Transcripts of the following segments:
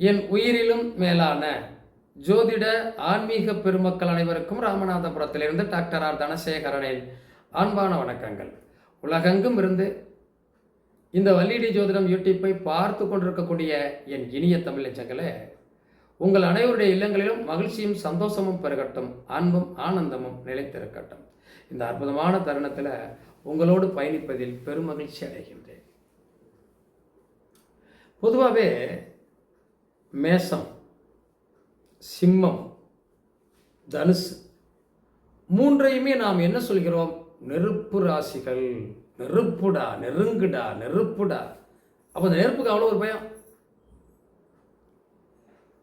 என் உயிரிலும் மேலான ஜோதிட ஆன்மீக பெருமக்கள் அனைவருக்கும் ராமநாதபுரத்திலிருந்து டாக்டர் ஆர் தனசேகரனின் அன்பான வணக்கங்கள். உலகெங்கும் இருந்து இந்த வல்லிடி ஜோதிடம் யூடியூப்பை பார்த்து கொண்டிருக்கக்கூடிய என் இனிய தமிழ் நெஞ்சங்களே, உங்கள் அனைவருடைய இல்லங்களிலும் மகிழ்ச்சியும் சந்தோஷமும் பெருகட்டும், அன்பும் ஆனந்தமும் நிலைத்திருக்கட்டும். இந்த அற்புதமான தருணத்தில் உங்களோடு பயணிப்பதில் பெருமகிழ்ச்சி அடைகின்றேன். பொதுவாகவே மேசம், சிம்மம், தனுசு மூன்றையுமே நாம் என்ன சொல்கிறோம்? நெருப்பு ராசிகள். நெருப்புடா, நெருங்குடா, நெருப்புடா. அப்போ இந்த நெருப்புக்கு அவ்வளோ ஒரு பயம்.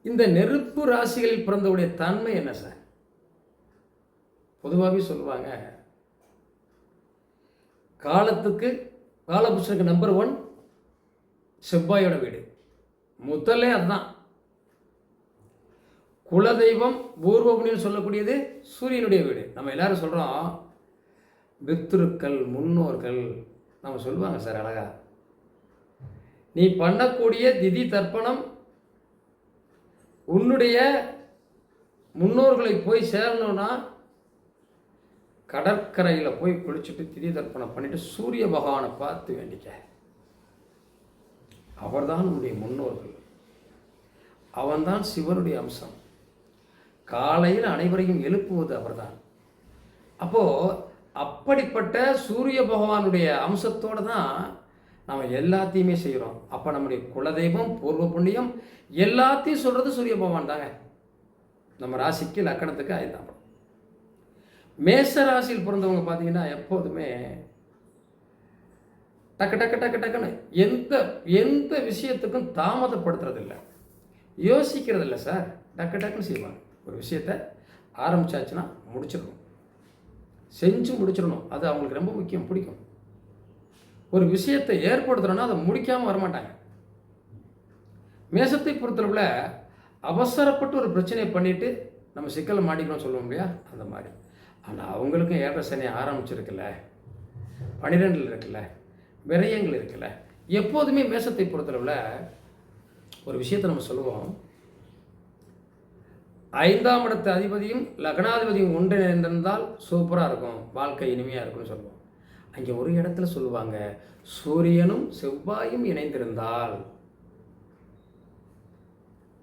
இந்த நெருப்பு ராசிகளில் பிறந்தவுடைய தன்மை என்ன சார்? பொதுவாகவே சொல்லுவாங்க, காலத்துக்கு காலபுருஷனுக்கு நம்பர் 1 செவ்வாயோட வீடு. முதல்ல அதுதான். குலதெய்வம் பூர்வபுணின்னு சொல்லக்கூடியது சூரியனுடைய வீடு. நம்ம எல்லாரும் சொல்கிறோம் பித்ருக்கள், முன்னோர்கள். நம்ம சொல்லுவாங்க சார் அழகா, நீ பண்ணக்கூடிய திதி தர்ப்பணம் உன்னுடைய முன்னோர்களை போய் சேரணும்னா கடற்கரையில் போய் குளிச்சுட்டு திதி தர்ப்பணம் பண்ணிட்டு சூரிய பகவானை பார்த்து வேண்டிக்க. அவர்தான் உன்னுடைய முன்னோர்கள். அவன்தான் சிவனுடைய அம்சம். காலையில் அனைவரையும் எழுப்புவது அவர்தான். அப்போது அப்படிப்பட்ட சூரிய பகவானுடைய அம்சத்தோடு தான் நம்ம எல்லாத்தையுமே செய்கிறோம். அப்போ நம்முடைய குலதெய்வம், பூர்வ புண்ணியம் எல்லாத்தையும் சொல்கிறது சூரிய பகவான் தாங்க. நம்ம ராசிக்கு லக்கணத்துக்கு அதுதான். மேச ராசியில் பிறந்தவங்க பார்த்தீங்கன்னா எப்போதுமே டக்கு டக்கு டக்கு டக்குன்னு எந்த விஷயத்துக்கும் தாமதப்படுத்துறதில்லை, யோசிக்கிறதில்ல சார். டக்கு டக்குன்னு செய்வாங்க. ஒரு விஷயத்தை ஆரம்பிச்சாச்சுன்னா முடிச்சிடணும், செஞ்சு முடிச்சிடணும். அது அவங்களுக்கு ரொம்ப முக்கியம், பிடிக்கும். ஒரு விஷயத்தை ஏற்படுத்துகிறோன்னா அதை முடிக்காமல் வரமாட்டாங்க. மேசத்தை பொறுத்தளவில் அவசரப்பட்டு ஒரு பிரச்சனையை பண்ணிவிட்டு நம்ம சிக்கலை மாட்டிக்கணும்னு சொல்லுவோம் இல்லையா, அந்த மாதிரி. ஆனால் அவங்களுக்கும் ஏற்ற சனி ஆரம்பிச்சிருக்குல்ல, 12 இருக்குல்ல, விரயங்கள் இருக்குல்ல. எப்போதுமே மேசத்தை பொறுத்தளவில் ஒரு விஷயத்தை நம்ம சொல்லுவோம், 5ஆம் இடத்து அதிபதியும் லக்னாதிபதியும் ஒன்றிணைந்திருந்தால் சூப்பராக இருக்கும், வாழ்க்கை இனிமையாக இருக்கும்னு சொல்லுவோம். அங்கே ஒரு இடத்துல சொல்லுவாங்க, சூரியனும் செவ்வாயும் இணைந்திருந்தால்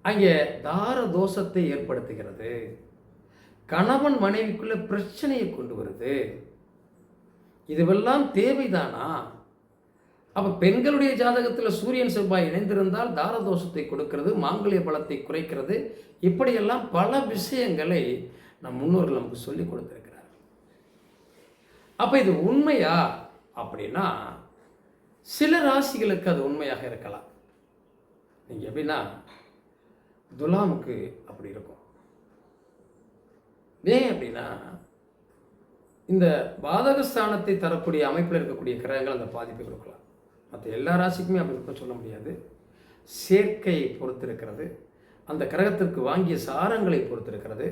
அங்கே தார தோஷத்தை ஏற்படுத்துகிறது, கணவன் மனைவிக்குள்ள பிரச்சனையை கொண்டு வருது. இதுவெல்லாம் தேவைதானா? அப்போ பெண்களுடைய ஜாதகத்தில் சூரியன் செவ்வாய் இணைந்திருந்தால் தாரதோஷத்தை கொடுக்கிறது, மாங்கல்ய பலத்தை குறைக்கிறது. இப்படியெல்லாம் பல விஷயங்களை நம் முன்னோர்கள் நமக்கு சொல்லி கொடுத்திருக்கிறார். அப்போ இது உண்மையா அப்படின்னா சில ராசிகளுக்கு அது உண்மையாக இருக்கலாம். நீங்கள் எப்படின்னா துலாமுக்கு அப்படி இருக்கும். ஏன் அப்படின்னா இந்த பாதகஸ்தானத்தை தரக்கூடிய அமைப்பில் இருக்கக்கூடிய கிரகங்கள் அந்த பாதிப்பை கொடுக்கலாம். மற்ற எல்லா ராசிக்குமே அப்படி இருக்க சொல்ல முடியாது. சேர்க்கையை பொறுத்திருக்கிறது, அந்த கிரகத்திற்கு வாங்கிய சாரங்களை பொறுத்திருக்கிறது,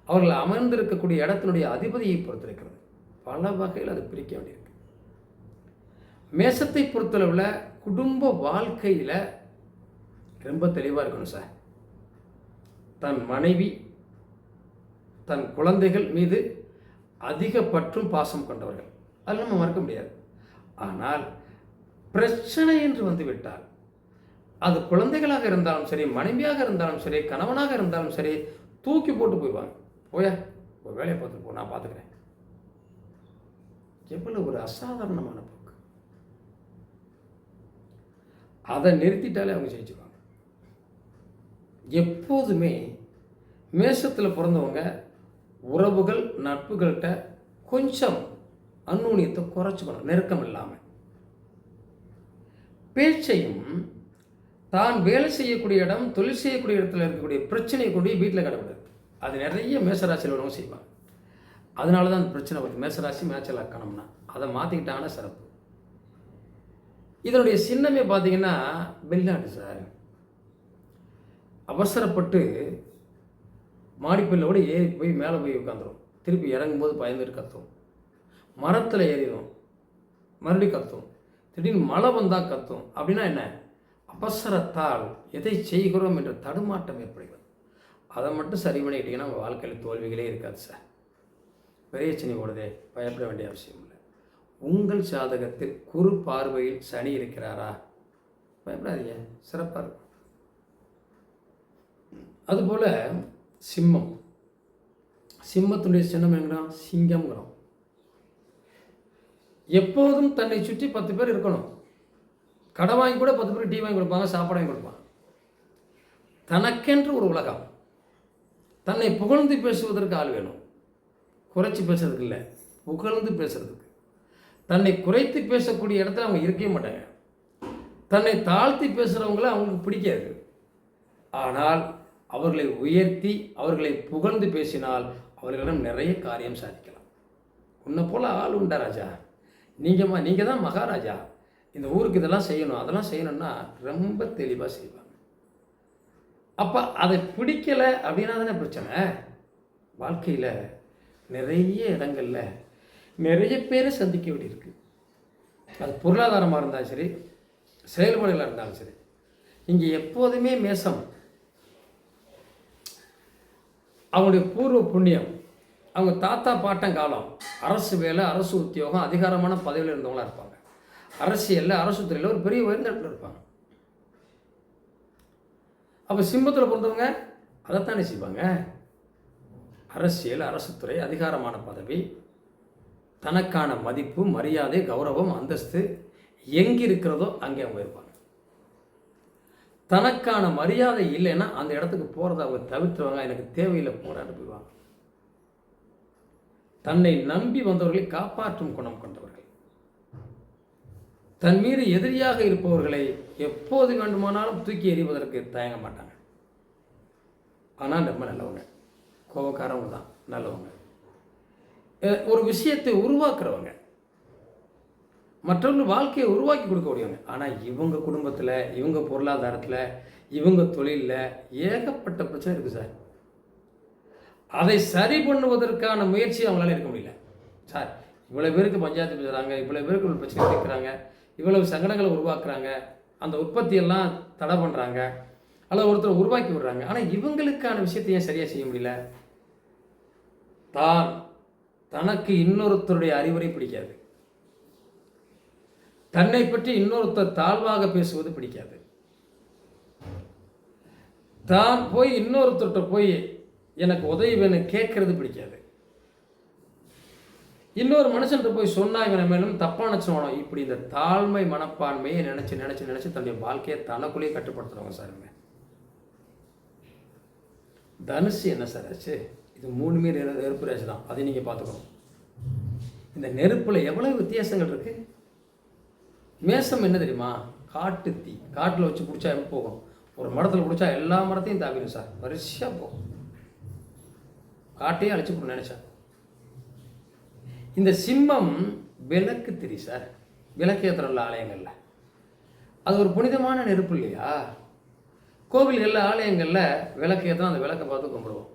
அவர்கள் அமர்ந்திருக்கக்கூடிய இடத்தினுடைய அதிபதியை பொறுத்திருக்கிறது. பல வகையில் அது பிரிக்க வேண்டியிருக்கு. மேசத்தை பொறுத்தளவில் குடும்ப வாழ்க்கையில் ரொம்ப தெளிவாக இருக்கணும் சார். தன் மனைவி, தன் குழந்தைகள் மீது அதிக பற்றும் பாசம் கொண்டவர்கள், அது நம்ம மறக்க முடியாது. ஆனால் பிரச்சனை என்று வந்துவிட்டால் அது குழந்தைகளாக இருந்தாலும் சரி, மனைவியாக இருந்தாலும் சரி, கணவனாக இருந்தாலும் சரி, தூக்கி போட்டு போயிடுவாங்க. போய ஒரு வேலையை பார்த்துட்டு போ, நான் பார்த்துக்கிறேன். எவ்வளவு ஒரு அசாதாரணமான போக்கு. அதை நிறுத்திட்டாலே அவங்க ஜெயிச்சுவாங்க. எப்போதுமே மேசத்தில் பிறந்தவங்க உறவுகள், நட்புகள்கிட்ட கொஞ்சம் அந்நுண்ணியத்தை குறைச்சிக்கணும், நெருக்கம் இல்லாமல். பேச்சையும் தான் வேலை செய்யக்கூடிய இடம், தொழில் செய்யக்கூடிய இடத்துல இருக்கக்கூடிய பிரச்சனையை கொண்டு வீட்டில் கிடக்கூடாது. அது நிறைய மேசராசியில் உள்ளவங்க செய்வாங்க. அதனால தான் அந்த பிரச்சனை வருது. மேசராசி மேட்ச லக்கணம்னா அதை மாற்றிக்கிட்டாங்கன்னா சிறப்பு. இதனுடைய சின்னமே பார்த்தீங்கன்னா வெள்ளாட்டு சார். அவசரப்பட்டு மாடிப்பள்ளோடு ஏறி போய் மேலே போய் உட்காந்துரும், திருப்பி இறங்கும்போது பயந்துட்டு கத்தும், மரத்தில் ஏறிடும், மறுபடியும் கத்தும், திடீர்னு மழை வந்தால் கத்தும். அப்படின்னா என்ன? அவசரத்தால் எதை செய்கிறோம் என்ற தடுமாட்டம் ஏற்படுகிறது. அதை மட்டும் சரி பண்ணிக்கிட்டிங்கன்னா உங்கள் வாழ்க்கையில் தோல்விகளே இருக்காது சார். பெரிய சனி ஓடுதே, பயப்பட வேண்டிய அவசியம் இல்லை. உங்கள் ஜாதகத்தில் குரு பார்வையில் சனி இருக்கிறாரா? பயப்படாதீங்க, சிறப்பாக இருக்கும். அதுபோல் சிம்மம், சிம்மத்துடைய சின்னம் என்கிறோம் சிங்கம்ங்கிறோம். எப்போதும் தன்னை சுற்றி 10 பேர் இருக்கணும். கடை வாங்கி கூட 10 பேர் டீ வாங்கி கொடுப்பாங்க, சாப்பாடு வாங்கி கொடுப்பாங்க. தனக்கென்று ஒரு உலகம். தன்னை புகழ்ந்து பேசுவதற்கு ஆள் வேணும், குறைச்சி பேசுறதுக்கு இல்லை, புகழ்ந்து பேசுறதுக்கு. தன்னை குறைத்து பேசக்கூடிய இடத்துல அவங்க இருக்கவே மாட்டாங்க. தன்னை தாழ்த்தி பேசுகிறவங்கள அவங்களுக்கு பிடிக்காது. ஆனால் அவர்களை உயர்த்தி அவர்களை புகழ்ந்து பேசினால் அவர்களிடம் நிறைய காரியம் சாதிக்கலாம். உன்னை போல் ஆள் உண்டா ராஜா, நீங்கள் தான் மகாராஜா, இந்த ஊருக்கு இதெல்லாம் செய்யணும் அதெல்லாம் செய்யணும்னா ரொம்ப தெளிவாக செய்வாங்க. அப்போ அதை பிடிக்கலை அப்படின்னா தானே பிரச்சனை. வாழ்க்கையில் நிறைய இடங்களில் நிறைய பேரை சந்திக்க வேண்டியிருக்கு. அது பொருளாதாரமாக இருந்தாலும் சரி, செயல்பாடுகளாக இருந்தாலும் சரி. இங்கே எப்போதுமே மேசம் அவங்களுடைய பூர்வ புண்ணியம், அவங்க தாத்தா பாட்டன் காலம் அரசு வேலை, அரசு உத்தியோகம், அதிகாரமான பதவியில் இருந்தவங்களாக இருப்பாங்க. அரசியலில், அரசு துறையில் ஒரு பெரிய உயர்ந்த இடத்துல இருப்பாங்க. அப்போ சிம்மத்தில் பிறந்தவங்க அதைத்தானே செய்வாங்க. அரசியல், அரசு துறை, அதிகாரமான பதவி, தனக்கான மதிப்பு, மரியாதை, கௌரவம், அந்தஸ்து எங்கே இருக்கிறதோ அங்கே அவங்க இருப்பாங்க. தனக்கான மரியாதை இல்லைன்னா அந்த இடத்துக்கு போகிறத அவங்க தவிர்த்துவாங்க. எனக்கு தேவையில்லை போராட்டு போயிடுவாங்க. தன்னை நம்பி வந்தவர்களை காப்பாற்றும் குணம் கொண்டவர்கள், தன் மீது எதிரியாக இருப்பவர்களை எப்போது வேண்டுமானாலும் தூக்கி எறிவதற்கு தயங்க மாட்டாங்க. ஆனால் ரொம்ப நல்லவங்க, கோபக்காரவங்க தான் நல்லவங்க. ஒரு விஷயத்தை உருவாக்குறவங்க, மற்றவர்கள் வாழ்க்கையை உருவாக்கி கொடுக்கக்கூடியவங்க. ஆனால் இவங்க குடும்பத்தில், இவங்க பொருளாதாரத்தில், இவங்க தொழிலில் ஏகப்பட்ட பிரச்சனை இருக்குது சார். அதை சரி பண்ணுவதற்கான முயற்சி அவங்களால இருக்க முடியல சார். இவ்வளோ பேருக்கு பஞ்சாயத்து பேசுகிறாங்க, இவ்வளோ பேருக்கு ஒரு பிரச்சனை இருக்கிறாங்க, இவ்வளவு சங்கடங்களை உருவாக்குறாங்க, அந்த உற்பத்தியெல்லாம் தடை பண்ணுறாங்க, அல்லது ஒருத்தர் உருவாக்கி விடுறாங்க. ஆனால் இவங்களுக்கான விஷயத்தை ஏன் சரியாக செய்ய முடியல? தனக்கு இன்னொருத்தருடைய அறிவுரை பிடிக்காது, தன்னை பற்றி இன்னொருத்தர் தாழ்வாக பேசுவது பிடிக்காது, தான் போய் இன்னொருத்தர்கிட்ட போய் எனக்கு உதவி வேணும் கேட்கறது பிடிக்காது, இன்னொரு மனுஷன்கிட்ட போய் சொன்னா இவனை மேலும் தப்பான சொன்னோம். இப்படி இந்த தாழ்மை மனப்பான்மையை நினைச்சு நினைச்சு நினைச்சு தன்னுடைய வாழ்க்கையை தனக்குள்ளேயே கட்டுப்படுத்துறவங்க சார். தனுசு என்ன சார் ஆச்சு? இது 3 நெருப்பு ராசி தான், அதை நீங்கள் பார்த்துக்கணும். இந்த நெருப்பில் எவ்வளவு வித்தியாசங்கள் இருக்கு. மேசம் என்ன தெரியுமா? காட்டு தீ. காட்டில் வச்சு பிடிச்சா எப்போ போகும்? ஒரு மரத்தில் பிடிச்சா எல்லா மரத்தையும் தாவிடும் சார், வரிசையாக போகும், காட்டையே அழைச்சி போட நினைச்சா. இந்த சிம்மம் விளக்கு திரி சார், விளக்கேற்றுறல ஆலயங்களில் அது ஒரு புனிதமான நெருப்பு இல்லையா? கோவில்களில், ஆலயங்களில் விளக்கு ஏற்றினா அந்த விளக்கை பார்த்து கும்பிடுவோம்.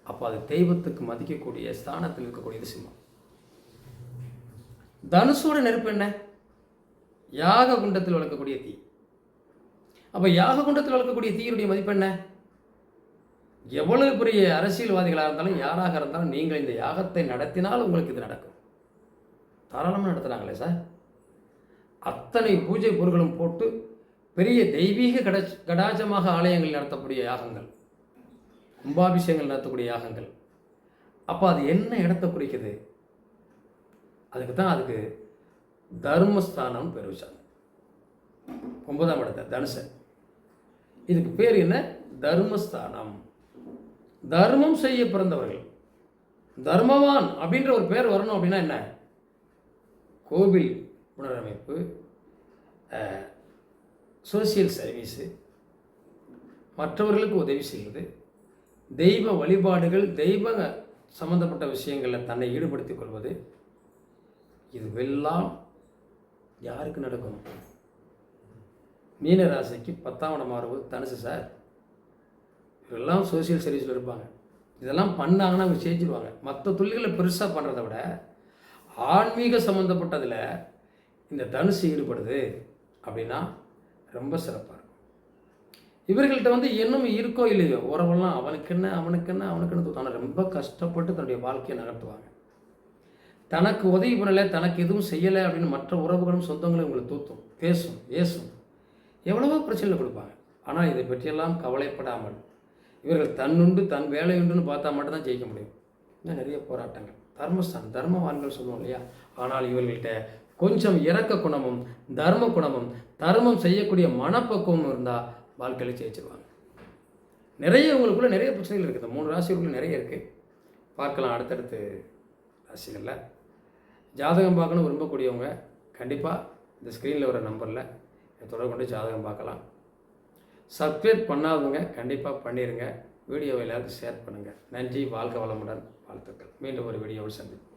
அப்போ அது தெய்வத்துக்கு மதிக்கக்கூடிய ஸ்தானத்தில் இருக்கக்கூடியது சிம்மம். தனுசோட நெருப்பு என்ன? யாக குண்டத்தில் வளர்க்கக்கூடிய தீ. அப்போ யாக குண்டத்தில் வளர்க்கக்கூடிய தீயுடைய மதிப்பு என்ன? எவ்வளவு பெரிய அரசியல்வாதிகளாக இருந்தாலும், யாராக இருந்தாலும், நீங்கள் இந்த யாகத்தை நடத்தினால் உங்களுக்கு இது நடக்கும். தாராளமாக நடத்துகிறாங்களே சார். அத்தனை பூஜை பொருட்களும் போட்டு பெரிய தெய்வீக கடாச்சமாக ஆலயங்கள் நடத்தக்கூடிய யாகங்கள், கும்பாபிஷேகங்கள் நடத்தக்கூடிய யாகங்கள். அப்போ அது என்ன இடத்தை குறிக்குது? அதுக்கு தர்மஸ்தானம் பேர் வச்சாங்க. 9ஆம் இடத்தை தனுசு. இதுக்கு பேர் என்ன? தர்மஸ்தானம். தர்மம் செய்ய பிறந்தவர்கள், தர்மவான் அப்படின்ற ஒரு பேர் வரணும். அப்படின்னா என்ன? கோவில் புனரமைப்பு, சோசியல் சர்வீஸு, மற்றவர்களுக்கு உதவி செய்வது, தெய்வ வழிபாடுகள், தெய்வ சம்பந்தப்பட்ட விஷயங்களில் தன்னை ஈடுபடுத்திக் கொள்வது, இதுவெல்லாம் யாருக்கு நடக்கும்? மீனராசிக்கு 10ஆம் இடம் மாறுவது தனுசு சார். இதெல்லாம் சோசியல் சர்வீஸில் இருப்பாங்க. இதெல்லாம் பண்ணாங்கன்னா அவங்க செஞ்சுருவாங்க. மற்ற தொழில்களை பெருசாக பண்ணுறதை விட ஆன்மீக சம்மந்தப்பட்டதில் இந்த தனுசு ஈடுபடுது அப்படின்னா ரொம்ப சிறப்பாக இருக்கும். இவர்கள்ட்ட வந்து இன்னும் இருக்கோ இல்லையோ உறவெல்லாம் அவனுக்கு என்ன ஆனால் ரொம்ப கஷ்டப்பட்டு தன்னுடைய வாழ்க்கையை நகர்த்துவாங்க. தனக்கு உதவி பண்ணலை, தனக்கு எதுவும் செய்யலை அப்படின்னு மற்ற உறவுகளும் சொந்தங்களும் இவங்களை தூத்தும், பேசும், ஏசும், எவ்வளவோ பிரச்சனைகள் கொடுப்பாங்க. ஆனால் இதை பற்றியெல்லாம் கவலைப்படாமல் இவர்கள் தன்னுண்டு தன் வேலை உண்டுன்னு பார்த்தா மட்டும்தான் ஜெயிக்க முடியும். இன்னும் நிறைய போராட்டங்கள், தர்மவான்கள் சொல்லுவோம் இல்லையா. ஆனால் இவர்கள்ட்ட கொஞ்சம் இரக்க குணமும் தர்ம குணமும் தர்மம் செய்யக்கூடிய மனப்பக்குவமும் இருந்தால் வாழ்க்கையில் ஜெயிச்சிருவாங்க. நிறைய உங்களுக்குள்ளே நிறைய பிரச்சனைகள் இருக்குது. 3 ராசிகளுக்குள்ள நிறைய இருக்குது, பார்க்கலாம் அடுத்தடுத்து ராசிகளில். ஜாதகம் பார்க்கணும் விரும்பக்கூடியவங்க கண்டிப்பாக இந்த ஸ்க்ரீனில் வர நம்பரில் தொடர்பு கொண்டு ஜாதகம் பார்க்கலாம். சப்ஸ்கிரைப் பண்ணாதவங்க கண்டிப்பாக பண்ணிடுங்க. வீடியோவை எல்லாருக்கும் ஷேர் பண்ணுங்கள். நன்றி. வாழ்க வளமுடன். வாழ்த்துக்கள். மீண்டும் ஒரு வீடியோவில் சந்திப்போம்.